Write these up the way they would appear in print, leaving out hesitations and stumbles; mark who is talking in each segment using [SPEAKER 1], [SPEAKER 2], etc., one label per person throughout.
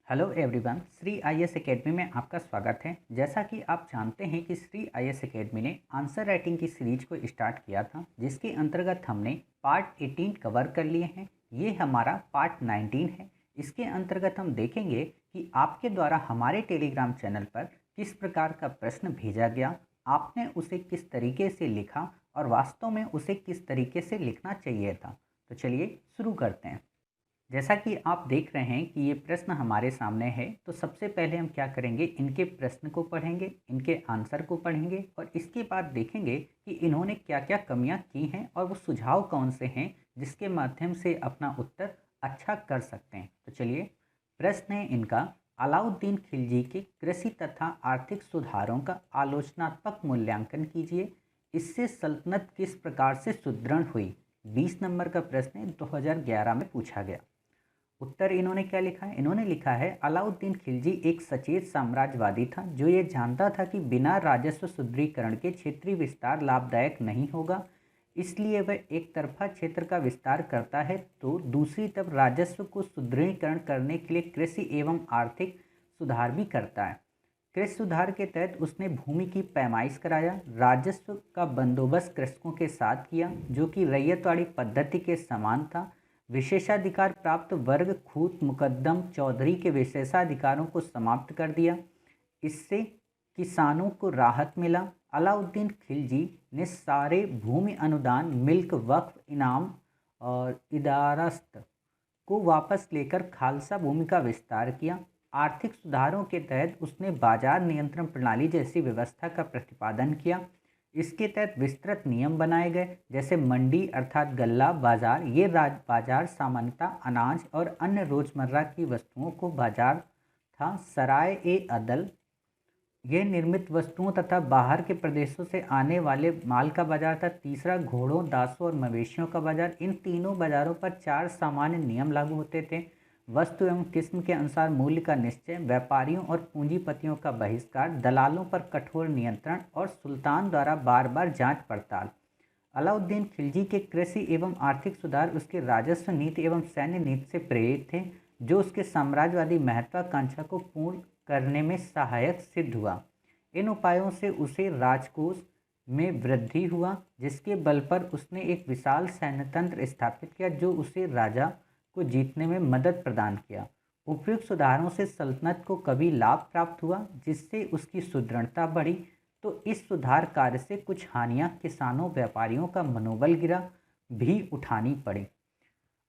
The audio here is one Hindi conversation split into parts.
[SPEAKER 1] Hello everyone, Shri IAS academy में आपका स्वागत है। जैसा कि आप जानते हैं कि श्री आईएएस एकेडमी ने आंसर राइटिंग की सीरीज को स्टार्ट किया था, जिसके अंतर्गत हमने पार्ट 18 कवर कर लिए हैं। ये हमारा पार्ट 19 है। इसके अंतर्गत हम देखेंगे कि आपके द्वारा हमारे टेलीग्राम चैनल पर किस प्रकार का प्रश्न भेजा गया, आपने उसे किस तरीके से लिखा और वास्तव में उसे किस तरीके से लिखना चाहिए था। तो चलिए शुरू करते हैं। जैसा कि आप देख रहे हैं कि ये प्रश्न हमारे सामने है, तो सबसे पहले हम क्या करेंगे, इनके प्रश्न को पढ़ेंगे, इनके आंसर को पढ़ेंगे और इसके बाद देखेंगे कि इन्होंने क्या क्या कमियां की हैं और वो सुझाव कौन से हैं जिसके माध्यम से अपना उत्तर अच्छा कर सकते हैं। तो चलिए, प्रश्न है इनका, अलाउद्दीन खिलजी के कृषि तथा आर्थिक सुधारों का आलोचनात्मक मूल्यांकन कीजिए। इससे सल्तनत किस प्रकार से सुदृढ़ हुई। 20 नंबर का प्रश्न 2011 में पूछा गया। उत्तर इन्होंने क्या लिखा है, इन्होंने लिखा है अलाउद्दीन खिलजी एक सचेत साम्राज्यवादी था जो ये जानता था कि बिना राजस्व सुदृढ़ीकरण के क्षेत्रीय विस्तार लाभदायक नहीं होगा। इसलिए वह एक तरफा क्षेत्र का विस्तार करता है तो दूसरी तरफ राजस्व को सुदृढ़ीकरण करने के लिए कृषि एवं आर्थिक सुधार भी करता है। कृषि सुधार के तहत उसने भूमि की पैमाइश कराया, राजस्व का बंदोबस्त कृषकों के साथ किया जो कि रैयतवाड़ी पद्धति के समान था। विशेषाधिकार प्राप्त वर्ग खूत मुकद्दम चौधरी के विशेषाधिकारों को समाप्त कर दिया। इससे किसानों को राहत मिला। अलाउद्दीन खिलजी ने सारे भूमि अनुदान, मिल्क, वक्फ, इनाम और इदारस्त को वापस लेकर खालसा भूमि का विस्तार किया। आर्थिक सुधारों के तहत उसने बाजार नियंत्रण प्रणाली जैसी व्यवस्था का प्रतिपादन किया। इसके तहत विस्तृत नियम बनाए गए, जैसे मंडी अर्थात गल्ला बाजार। ये बाजार सामान्यतः अनाज और अन्य रोजमर्रा की वस्तुओं को बाजार था। सराय ए अदल यह निर्मित वस्तुओं तथा बाहर के प्रदेशों से आने वाले माल का बाजार था। तीसरा घोड़ों, दासों और मवेशियों का बाजार। इन तीनों बाजारों पर 4 सामान्य नियम लागू होते थे। वस्तु एवं किस्म के अनुसार मूल्य का निश्चय, व्यापारियों और पूंजीपतियों का बहिष्कार, दलालों पर कठोर नियंत्रण और सुल्तान द्वारा बार बार जांच पड़ताल। अलाउद्दीन खिलजी के कृषि एवं आर्थिक सुधार उसके राजस्व नीति एवं सैन्य नीति से प्रेरित थे, जो उसके साम्राज्यवादी महत्वाकांक्षा को पूर्ण करने में सहायक सिद्ध हुआ। इन उपायों से उसे राजकोष में वृद्धि हुआ, जिसके बल पर उसने एक विशाल सैन्य तंत्र स्थापित किया जो उसे राजा को जीतने में मदद प्रदान किया। उपयुक्त सुधारों से सल्तनत को कभी लाभ प्राप्त हुआ जिससे उसकी सुदृढ़ता बढ़ी, तो इस सुधार कार्य से कुछ हानियां किसानों, व्यापारियों का मनोबल गिरा भी उठानी पड़ी।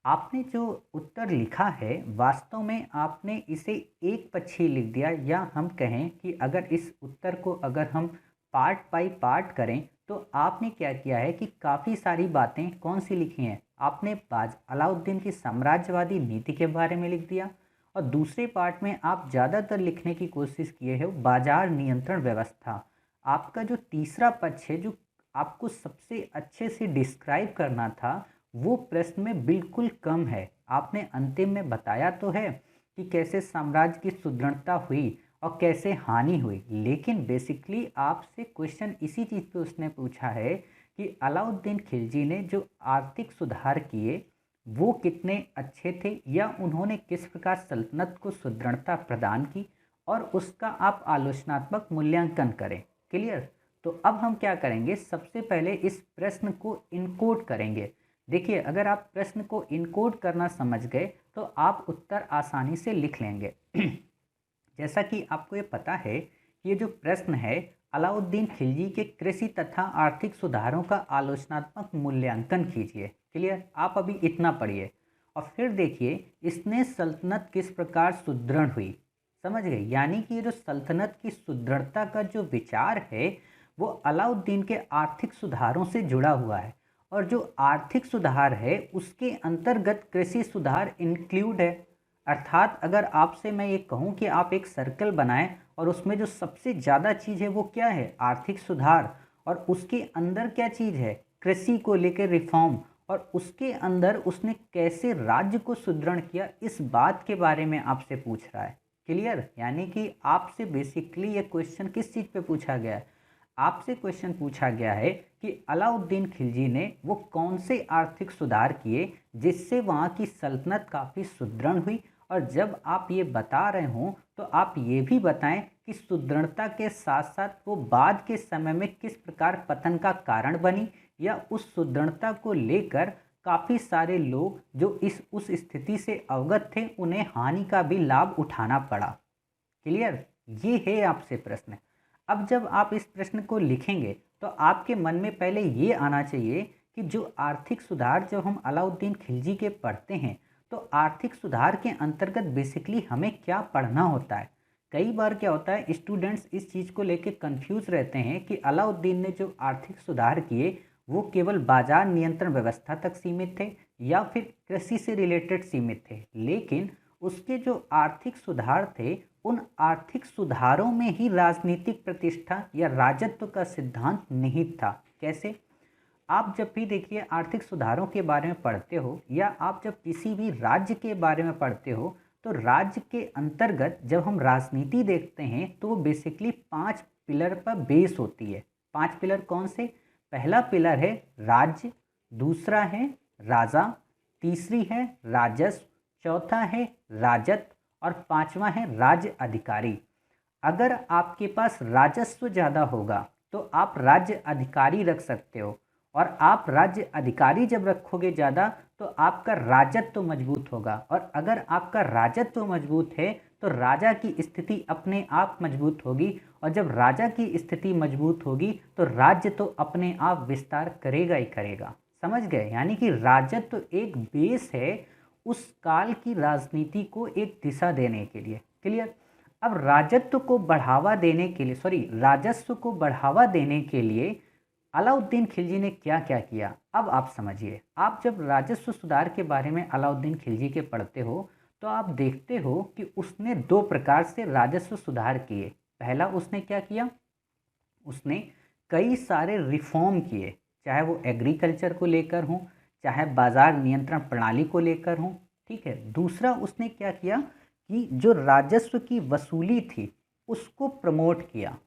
[SPEAKER 1] आपने जो उत्तर लिखा है, वास्तव में आपने इसे एक पक्षी लिख दिया, या हम कहें कि अगर इस उत्तर को अगर हम पार्ट बाई पार्ट करें तो आपने क्या किया है कि काफ़ी सारी बातें कौन सी लिखी हैं। आपने अलाउद्दीन की साम्राज्यवादी नीति के बारे में लिख दिया और दूसरे पार्ट में आप ज़्यादातर लिखने की कोशिश किए हो बाजार नियंत्रण व्यवस्था। आपका जो तीसरा पक्ष है, जो आपको सबसे अच्छे से डिस्क्राइब करना था, वो प्रश्न में बिल्कुल कम है। आपने अंतिम में बताया तो है कि कैसे साम्राज्य की सुदृढ़ता हुई और कैसे हानि हुई, लेकिन बेसिकली आपसे क्वेश्चन इसी चीज़ पे उसने पूछा है कि अलाउद्दीन खिलजी ने जो आर्थिक सुधार किए वो कितने अच्छे थे, या उन्होंने किस प्रकार सल्तनत को सुदृढ़ता प्रदान की, और उसका आप आलोचनात्मक मूल्यांकन करें। क्लियर। तो अब हम क्या करेंगे, सबसे पहले इस प्रश्न को इनकोड करेंगे। देखिए, अगर आप प्रश्न को इनकोड करना समझ गए तो आप उत्तर आसानी से लिख लेंगे। जैसा कि आपको ये पता है कि ये जो प्रश्न है, अलाउद्दीन खिलजी के कृषि तथा आर्थिक सुधारों का आलोचनात्मक मूल्यांकन कीजिए। क्लियर। आप अभी इतना पढ़िए और फिर देखिए इसने सल्तनत किस प्रकार सुदृढ़ हुई। समझ गए, यानी कि ये जो सल्तनत की सुदृढ़ता का जो विचार है वो अलाउद्दीन के आर्थिक सुधारों से जुड़ा हुआ है, और जो आर्थिक सुधार है उसके अंतर्गत कृषि सुधार इंक्लूड है। अर्थात अगर आपसे मैं ये कहूँ कि आप एक सर्कल बनाएं और उसमें जो सबसे ज़्यादा चीज़ है वो क्या है, आर्थिक सुधार, और उसके अंदर क्या चीज़ है, कृषि को लेकर रिफॉर्म, और उसके अंदर उसने कैसे राज्य को सुदृढ़ किया, इस बात के बारे में आपसे पूछ रहा है। क्लियर। यानी कि आपसे बेसिकली ये क्वेश्चन किस चीज़ पे पूछा गया है, आपसे क्वेश्चन पूछा गया है कि अलाउद्दीन खिलजी ने वो कौन से आर्थिक सुधार किए जिससे वहाँ की सल्तनत काफ़ी सुदृढ़ हुई और जब आप ये बता रहे हों तो आप ये भी बताएं कि सुदृढ़ता के साथ साथ वो बाद के समय में किस प्रकार पतन का कारण बनी, या उस सुदृढ़ता को लेकर काफ़ी सारे लोग जो इस उस स्थिति से अवगत थे उन्हें हानि का भी लाभ उठाना पड़ा। क्लियर? ये है आपसे प्रश्न। अब जब आप इस प्रश्न को लिखेंगे तो आपके मन में पहले ये आना चाहिए कि जो आर्थिक सुधार जब हम अलाउद्दीन खिलजी के पढ़ते हैं तो आर्थिक सुधार के अंतर्गत बेसिकली हमें क्या पढ़ना होता है। कई बार क्या होता है, स्टूडेंट्स इस चीज़ को लेकर कंफ्यूज रहते हैं कि अलाउद्दीन ने जो आर्थिक सुधार किए वो केवल बाजार नियंत्रण व्यवस्था तक सीमित थे या फिर कृषि से रिलेटेड सीमित थे, लेकिन उसके जो आर्थिक सुधार थे उन आर्थिक सुधारों में ही राजनीतिक प्रतिष्ठा या राजत्व का सिद्धांत निहित था। कैसे? आप जब भी देखिए आर्थिक सुधारों के बारे में पढ़ते हो या आप जब किसी भी राज्य के बारे में पढ़ते हो तो राज्य के अंतर्गत जब हम राजनीति देखते हैं तो वो बेसिकली 5 पिलर पर बेस होती है। 5 पिलर कौन से? पहला पिलर है राज्य, दूसरा है राजा, तीसरी है राजस्व, चौथा है राजत्व और पांचवा है राज्य अधिकारी। अगर आपके पास राजस्व ज़्यादा होगा तो आप राज्य अधिकारी रख सकते हो, और आप राज्य अधिकारी जब रखोगे ज़्यादा तो आपका राजत्व मजबूत होगा, और अगर आपका राजत्व मजबूत है तो राजा की स्थिति अपने आप मजबूत होगी, और जब राजा की स्थिति मजबूत होगी तो राज्य तो अपने आप विस्तार करेगा ही करेगा। समझ गए? यानी कि राजत्व एक बेस है उस काल की राजनीति को एक दिशा देने के लिए। क्लियर? अब राजत्व को बढ़ावा देने के लिए राजस्व को बढ़ावा देने के लिए अलाउद्दीन खिलजी ने क्या क्या किया, अब आप समझिए। आप जब राजस्व सुधार के बारे में अलाउद्दीन खिलजी के पढ़ते हो तो आप देखते हो कि उसने 2 प्रकार से राजस्व सुधार किए। पहला उसने क्या किया, उसने कई सारे रिफॉर्म किए, चाहे वो एग्रीकल्चर को लेकर हों, चाहे बाजार नियंत्रण प्रणाली को लेकर हों। ठीक है। दूसरा उसने क्या किया कि जो राजस्व की वसूली थी उसको प्रमोट किया।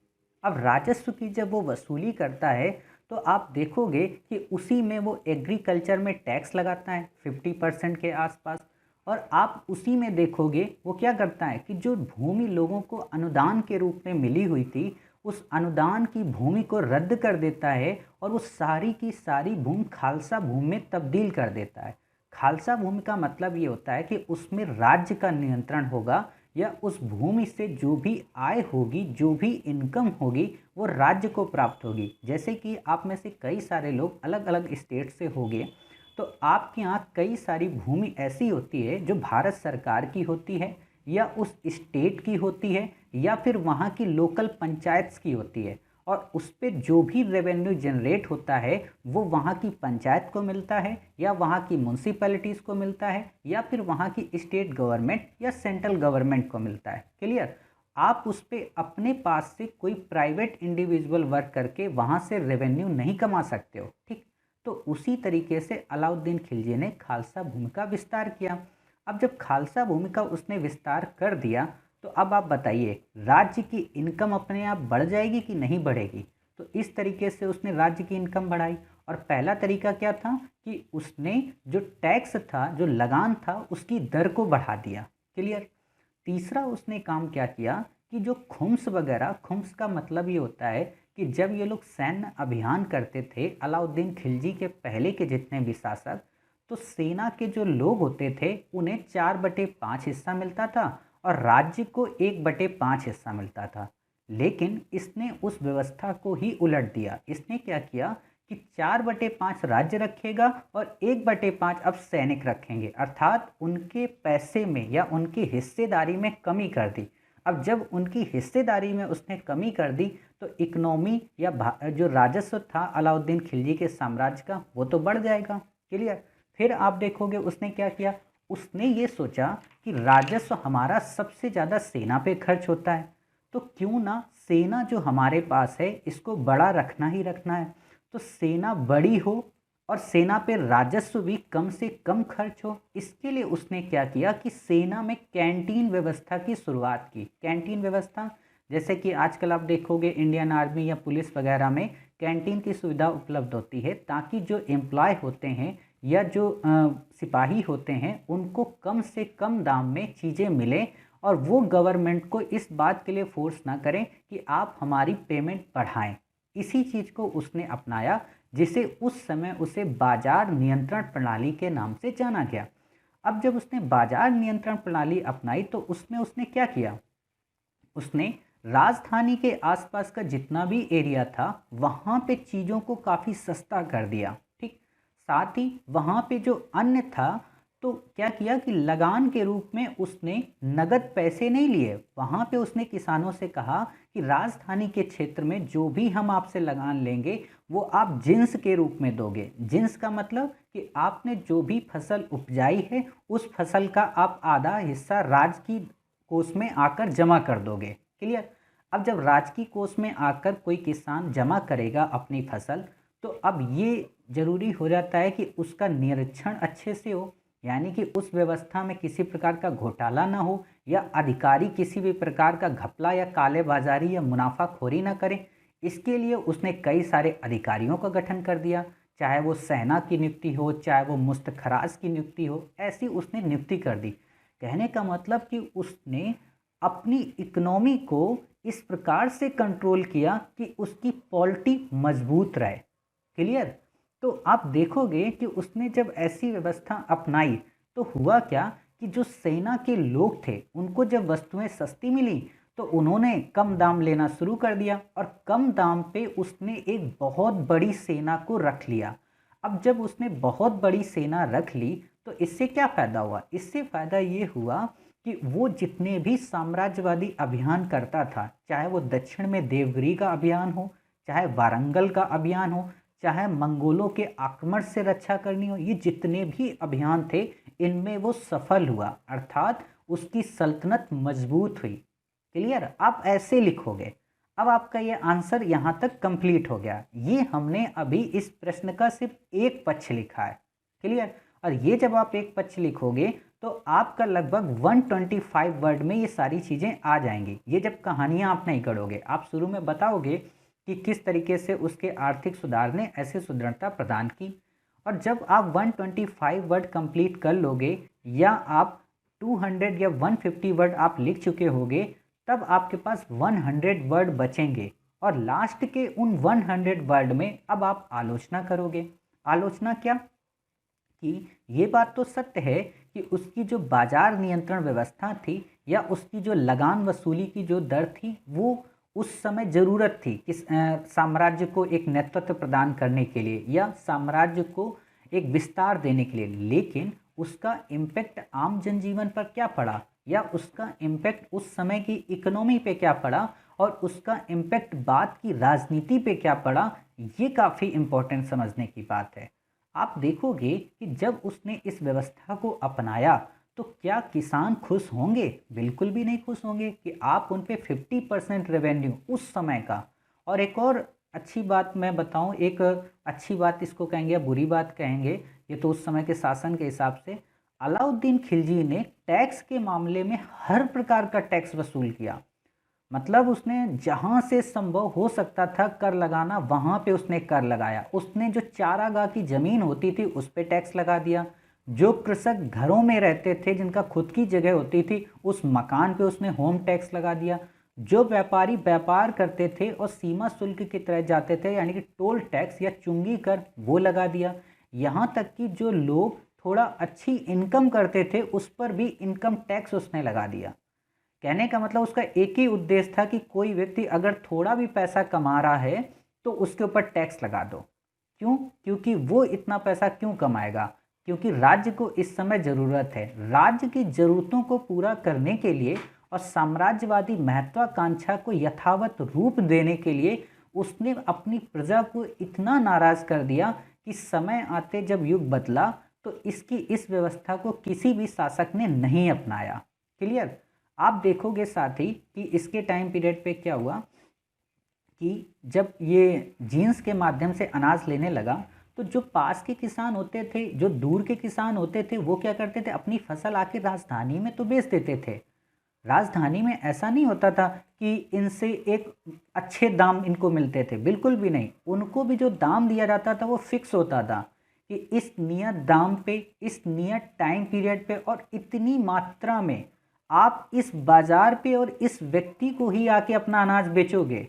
[SPEAKER 1] अब राजस्व की जब वो वसूली करता है तो आप देखोगे कि उसी में वो एग्रीकल्चर में टैक्स लगाता है 50% के आसपास, और आप उसी में देखोगे वो क्या करता है कि जो भूमि लोगों को अनुदान के रूप में मिली हुई थी उस अनुदान की भूमि को रद्द कर देता है और वो सारी की सारी भूमि खालसा भूमि में तब्दील कर देता है। खालसा भूमि का मतलब ये होता है कि उसमें राज्य का नियंत्रण होगा, या उस भूमि से जो भी आय होगी, जो भी इनकम होगी वो राज्य को प्राप्त होगी। जैसे कि आप में से कई सारे लोग अलग अलग स्टेट से होंगे तो आपके यहाँ कई सारी भूमि ऐसी होती है जो भारत सरकार की होती है या उस स्टेट की होती है या फिर वहाँ की लोकल पंचायत्स की होती है, और उस पर जो भी रेवेन्यू जनरेट होता है वो वहाँ की पंचायत को मिलता है या वहाँ की म्यूनसिपैलिटीज़ को मिलता है या फिर वहाँ की स्टेट गवर्नमेंट या सेंट्रल गवर्नमेंट को मिलता है। क्लियर? आप उस पर अपने पास से कोई प्राइवेट इंडिविजुअल वर्क करके वहाँ से रेवेन्यू नहीं कमा सकते हो। ठीक, तो उसी तरीके से अलाउद्दीन खिलजी ने खालसा भूमि का विस्तार किया। अब जब खालसा भूमि का उसने विस्तार कर दिया तो अब आप बताइए राज्य की इनकम अपने आप बढ़ जाएगी कि नहीं बढ़ेगी? तो इस तरीके से उसने राज्य की इनकम बढ़ाई। और पहला तरीका क्या था कि उसने जो टैक्स था, जो लगान था, उसकी दर को बढ़ा दिया। क्लियर? तीसरा उसने काम क्या किया कि जो खुम्स वगैरह, खुम्स का मतलब ये होता है कि जब ये लोग सैन्य अभियान करते थे अलाउद्दीन खिलजी के पहले के जितने भी शासक, तो सेना के जो लोग होते थे उन्हें 4/5 हिस्सा मिलता था और राज्य को 1/5 हिस्सा मिलता था। लेकिन इसने उस व्यवस्था को ही उलट दिया। इसने क्या किया कि 4/5 राज्य रखेगा और 1/5 अब सैनिक रखेंगे, अर्थात उनके पैसे में या उनकी हिस्सेदारी में कमी कर दी। अब जब उनकी हिस्सेदारी में उसने कमी कर दी तो इकोनॉमी या जो राजस्व था अलाउद्दीन खिलजी के साम्राज्य का वो तो बढ़ जाएगा। क्लियर? फिर आप देखोगे उसने क्या किया, उसने ये सोचा कि राजस्व हमारा सबसे ज़्यादा सेना पे खर्च होता है, तो क्यों ना सेना जो हमारे पास है इसको बड़ा रखना ही रखना है। तो सेना बड़ी हो और सेना पे राजस्व भी कम से कम खर्च हो। इसके लिए उसने क्या किया कि सेना में कैंटीन व्यवस्था की शुरुआत की। कैंटीन व्यवस्था जैसे कि आजकल आप देखोगे इंडियन आर्मी या पुलिस वगैरह में कैंटीन की सुविधा उपलब्ध होती है ताकि जो एम्प्लॉय होते हैं या जो सिपाही होते हैं उनको कम से कम दाम में चीज़ें मिलें, और वो गवर्नमेंट को इस बात के लिए फोर्स ना करें कि आप हमारी पेमेंट बढ़ाएं। इसी चीज़ को उसने अपनाया, जिसे उस समय उसे बाजार नियंत्रण प्रणाली के नाम से जाना गया। अब जब उसने बाजार नियंत्रण प्रणाली अपनाई तो उसमें उसने क्या किया, उसने राजधानी के आसपास का जितना भी एरिया था वहाँ पे चीज़ों को काफ़ी सस्ता कर दिया। ठीक, साथ ही वहाँ पे जो अन्न था, तो क्या किया कि लगान के रूप में उसने नगद पैसे नहीं लिए। वहाँ पे उसने किसानों से कहा कि राजधानी के क्षेत्र में जो भी हम आपसे लगान लेंगे वो आप जिन्स के रूप में दोगे। जिन्स का मतलब कि आपने जो भी फसल उपजाई है उस फसल का आप आधा हिस्सा राज्य की कोष में आकर जमा कर दोगे। क्लियर। अब जब राजकीय कोष में आकर कोई किसान जमा करेगा अपनी फसल, तो अब ये जरूरी हो जाता है कि उसका निरीक्षण अच्छे से हो, यानी कि उस व्यवस्था में किसी प्रकार का घोटाला ना हो, या अधिकारी किसी भी प्रकार का घपला या काले बाजारी या मुनाफाखोरी ना करें। इसके लिए उसने कई सारे अधिकारियों का गठन कर दिया, चाहे वो सेना की नियुक्ति हो, चाहे वो मुस्तखराज की नियुक्ति हो, ऐसी उसने नियुक्ति कर दी। कहने का मतलब कि उसने अपनी इकोनॉमी को इस प्रकार से कंट्रोल किया कि उसकी पॉलिटी मजबूत रहे। क्लियर। तो आप देखोगे कि उसने जब ऐसी व्यवस्था अपनाई तो हुआ क्या कि जो सेना के लोग थे उनको जब वस्तुएं सस्ती मिली तो उन्होंने कम दाम लेना शुरू कर दिया, और कम दाम पे उसने एक बहुत बड़ी सेना को रख लिया। अब जब उसने बहुत बड़ी सेना रख ली तो इससे क्या फ़ायदा हुआ, इससे फ़ायदा ये हुआ कि वो जितने भी साम्राज्यवादी अभियान करता था, चाहे वो दक्षिण में देवगिरी का अभियान हो, चाहे वारंगल का अभियान हो, चाहे मंगोलों के आक्रमण से रक्षा करनी हो, ये जितने भी अभियान थे इनमें वो सफल हुआ, अर्थात उसकी सल्तनत मजबूत हुई। क्लियर। आप ऐसे लिखोगे। अब आपका ये आंसर यहाँ तक कंप्लीट हो गया। ये हमने अभी इस प्रश्न का सिर्फ एक पक्ष लिखा है। क्लियर। और ये जब आप एक पक्ष लिखोगे तो आपका लगभग 125 वर्ड में ये सारी चीज़ें आ जाएंगी। ये जब कहानियाँ आप नहीं गढ़ोगे, आप शुरू में बताओगे कि किस तरीके से उसके आर्थिक सुधार ने ऐसे सुदृढ़ता प्रदान की, और जब आप 125 वर्ड कंप्लीट कर लोगे या आप 200 या 150 वर्ड आप लिख चुके होगे, तब आपके पास 100 वर्ड बचेंगे, और लास्ट के उन 100 वर्ड में अब आप आलोचना करोगे। आलोचना क्या, कि ये बात तो सत्य है कि उसकी जो बाजार नियंत्रण व्यवस्था थी या उसकी जो लगान वसूली की जो दर थी वो उस समय ज़रूरत थी कि साम्राज्य को एक नेतृत्व प्रदान करने के लिए या साम्राज्य को एक विस्तार देने के लिए, लेकिन उसका इम्पैक्ट आम जनजीवन पर क्या पड़ा या उसका इम्पैक्ट उस समय की इकोनॉमी पे क्या पड़ा और उसका इम्पैक्ट बाद की राजनीति पे क्या पड़ा, ये काफ़ी इम्पोर्टेंट समझने की बात है। आप देखोगे कि जब उसने इस व्यवस्था को अपनाया तो क्या किसान खुश होंगे? बिल्कुल भी नहीं खुश होंगे कि आप उन पे 50% रेवेन्यू उस समय का। और एक और अच्छी बात मैं बताऊं, एक अच्छी बात इसको कहेंगे या बुरी बात कहेंगे, ये तो उस समय के शासन के हिसाब से, अलाउद्दीन खिलजी ने टैक्स के मामले में हर प्रकार का टैक्स वसूल किया। मतलब उसने जहाँ से संभव हो सकता था कर लगाना वहाँ पे उसने कर लगाया। उसने जो चारागाह की ज़मीन होती थी उस पे टैक्स लगा दिया, जो कृषक घरों में रहते थे जिनका खुद की जगह होती थी उस मकान पे उसने होम टैक्स लगा दिया, जो व्यापारी व्यापार करते थे और सीमा शुल्क की तरह जाते थे यानी कि टोल टैक्स या चुंगी कर वो लगा दिया, यहाँ तक कि जो लोग थोड़ा अच्छी इनकम करते थे उस पर भी इनकम टैक्स उसने लगा दिया। कहने का मतलब उसका एक ही उद्देश्य था कि कोई व्यक्ति अगर थोड़ा भी पैसा कमा रहा है तो उसके ऊपर टैक्स लगा दो। क्यों? क्योंकि वो इतना पैसा क्यों कमाएगा? क्योंकि राज्य को इस समय ज़रूरत है। राज्य की ज़रूरतों को पूरा करने के लिए और साम्राज्यवादी महत्वाकांक्षा को यथावत रूप देने के लिए उसने अपनी प्रजा को इतना नाराज़ कर दिया कि समय आते जब युग बदला तो इसकी इस व्यवस्था को किसी भी शासक ने नहीं अपनाया। क्लियर। आप देखोगे साथ ही कि इसके टाइम पीरियड पे क्या हुआ कि जब ये जीन्स के माध्यम से अनाज लेने लगा तो जो पास के किसान होते थे, जो दूर के किसान होते थे, वो क्या करते थे, अपनी फसल आके राजधानी में तो बेच देते थे। राजधानी में ऐसा नहीं होता था कि इनसे एक अच्छे दाम इनको मिलते थे, बिल्कुल भी नहीं। उनको भी जो दाम दिया जाता था वो फिक्स होता था कि इस नियत दाम पे, इस नियत टाइम पीरियड पे और इतनी मात्रा में आप इस बाजार पे और इस व्यक्ति को ही आके अपना अनाज बेचोगे।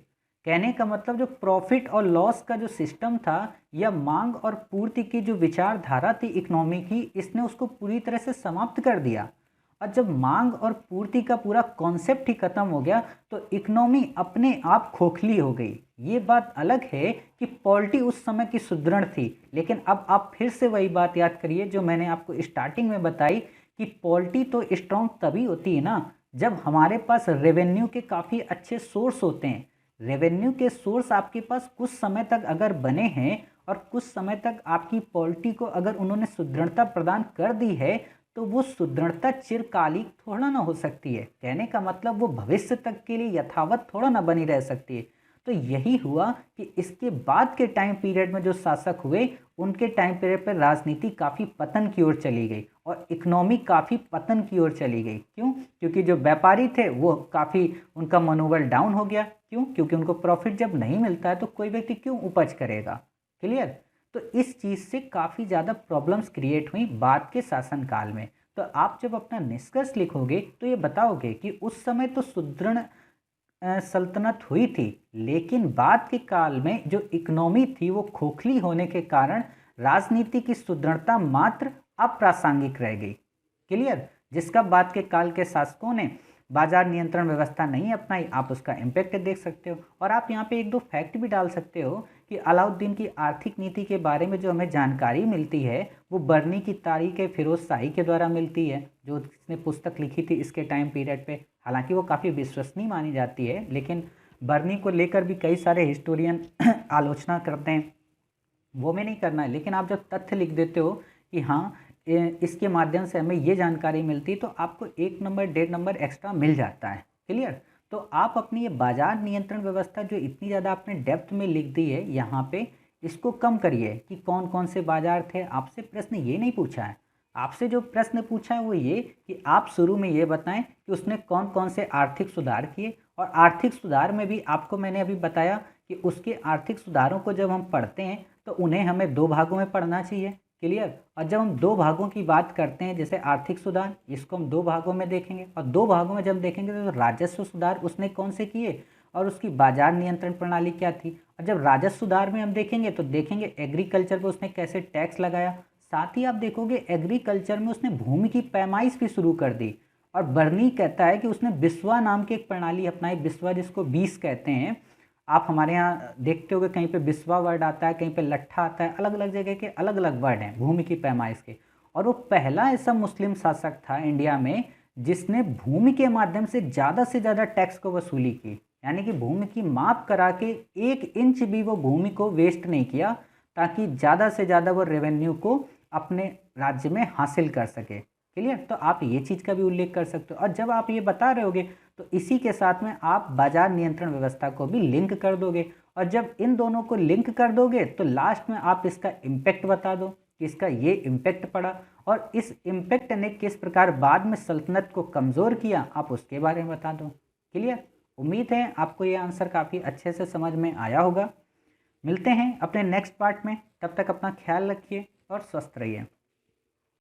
[SPEAKER 1] कहने का मतलब जो प्रॉफिट और लॉस का जो सिस्टम था या मांग और पूर्ति की जो विचारधारा थी इकोनॉमी की, इसने उसको पूरी तरह से समाप्त कर दिया। और जब मांग और पूर्ति का पूरा कॉन्सेप्ट ही खत्म हो गया तो इकोनॉमी अपने आप खोखली हो गई। ये बात अलग है कि पॉलिटी उस समय की सुदृढ़ थी, लेकिन अब आप फिर से वही बात याद करिए जो मैंने आपको स्टार्टिंग में बताई कि पॉलिटी तो स्ट्रांग तभी होती है ना जब हमारे पास रेवेन्यू के काफ़ी अच्छे सोर्स होते हैं। रेवेन्यू के सोर्स आपके पास कुछ समय तक अगर बने हैं और कुछ समय तक आपकी पॉलिटी को अगर उन्होंने सुदृढ़ता प्रदान कर दी है तो वो सुदृढ़ता चिरकालिक थोड़ा ना हो सकती है। कहने का मतलब वो भविष्य तक के लिए यथावत थोड़ा ना बनी रह सकती है। तो यही हुआ कि इसके बाद के टाइम पीरियड में जो शासक हुए उनके टाइम पीरियड पर राजनीति काफ़ी पतन की ओर चली गई और इकोनॉमी काफ़ी पतन की ओर चली गई। क्यों? क्योंकि जो व्यापारी थे वो काफ़ी उनका मनोबल डाउन हो गया। क्यों? क्योंकि उनको प्रॉफिट जब नहीं मिलता है तो कोई व्यक्ति क्यों उपज करेगा। क्लियर? तो इस चीज़ से काफ़ी ज़्यादा प्रॉब्लम्स क्रिएट हुई बाद के शासनकाल में। तो आप जब अपना निष्कर्ष लिखोगे तो ये बताओगे कि उस समय तो सुदृढ़ सल्तनत हुई थी, लेकिन बाद के काल में जो इकोनॉमी थी वो खोखली होने के कारण राजनीति की सुदृढ़ता मात्र अप्रासंगिक रह गई। क्लियर? जिसका बाद के काल के शासकों ने बाजार नियंत्रण व्यवस्था नहीं अपनाई, आप उसका इम्पैक्ट देख सकते हो। और आप यहाँ पे एक दो फैक्ट भी डाल सकते हो कि अलाउद्दीन की आर्थिक नीति के बारे में जो हमें जानकारी मिलती है वो बरनी की तारीख फिरोज शाही के द्वारा मिलती है, जो जिसने पुस्तक लिखी थी इसके टाइम पीरियड पे। हालांकि वो काफ़ी विश्वसनीय मानी जाती है, लेकिन बरनी को लेकर भी कई सारे हिस्टोरियन आलोचना करते हैं, वो में नहीं करना है। लेकिन आप जब तथ्य लिख देते हो कि हाँ इसके माध्यम से हमें ये जानकारी मिलती है तो आपको 1 नंबर 1.5 नंबर एक्स्ट्रा मिल जाता है। क्लियर? तो आप अपनी ये बाजार नियंत्रण व्यवस्था जो इतनी ज़्यादा आपने डेप्थ में लिख दी है यहाँ पे, इसको कम करिए कि कौन कौन से बाजार थे। आपसे प्रश्न ये नहीं पूछा है, आपसे जो प्रश्न पूछा है वो ये कि आप शुरू में ये बताएं कि उसने कौन कौन से आर्थिक सुधार किए। और आर्थिक सुधार में भी आपको मैंने अभी बताया कि उसके आर्थिक सुधारों को जब हम पढ़ते हैं तो उन्हें हमें 2 भागों में पढ़ना चाहिए। क्लियर? और जब हम 2 भागों की बात करते हैं जैसे आर्थिक सुधार, इसको हम 2 भागों में देखेंगे और 2 भागों में जब देखेंगे तो राजस्व सुधार उसने कौन से किए और उसकी बाजार नियंत्रण प्रणाली क्या थी। और जब राजस्व सुधार में हम देखेंगे तो देखेंगे एग्रीकल्चर पर उसने कैसे टैक्स लगाया। साथ ही आप देखोगे एग्रीकल्चर में उसने भूमि की पैमाइश भी शुरू कर दी। और बर्नी कहता है कि उसने बिस्वा नाम की एक प्रणाली अपनाई, बिस्वा जिसको 20 कहते हैं। आप हमारे यहाँ देखते होगे कहीं पे बिस्वा वर्ड आता है, कहीं पे लट्ठा आता है, अलग अलग जगह के अलग अलग वर्ड हैं भूमि की पैमाइश के। और वो पहला ऐसा मुस्लिम शासक था इंडिया में जिसने भूमि के माध्यम से ज़्यादा टैक्स को वसूली की। यानी कि भूमि की माप करा के 1 इंच भी वो भूमि को वेस्ट नहीं किया ताकि ज़्यादा से ज़्यादा वो रेवेन्यू को अपने राज्य में हासिल कर सके। क्लियर? तो आप ये चीज़ का भी उल्लेख कर सकते हो। और जब आप ये बता रहे होगे तो इसी के साथ में आप बाजार नियंत्रण व्यवस्था को भी लिंक कर दोगे। और जब इन दोनों को लिंक कर दोगे तो लास्ट में आप इसका इम्पैक्ट बता दो कि इसका ये इम्पैक्ट पड़ा और इस इम्पैक्ट ने किस प्रकार बाद में सल्तनत को कमज़ोर किया, आप उसके बारे में बता दो। क्लियर? उम्मीद है आपको ये आंसर काफ़ी अच्छे से समझ में आया होगा। मिलते हैं अपने नेक्स्ट पार्ट में, तब तक अपना ख्याल रखिए और स्वस्थ रहिए।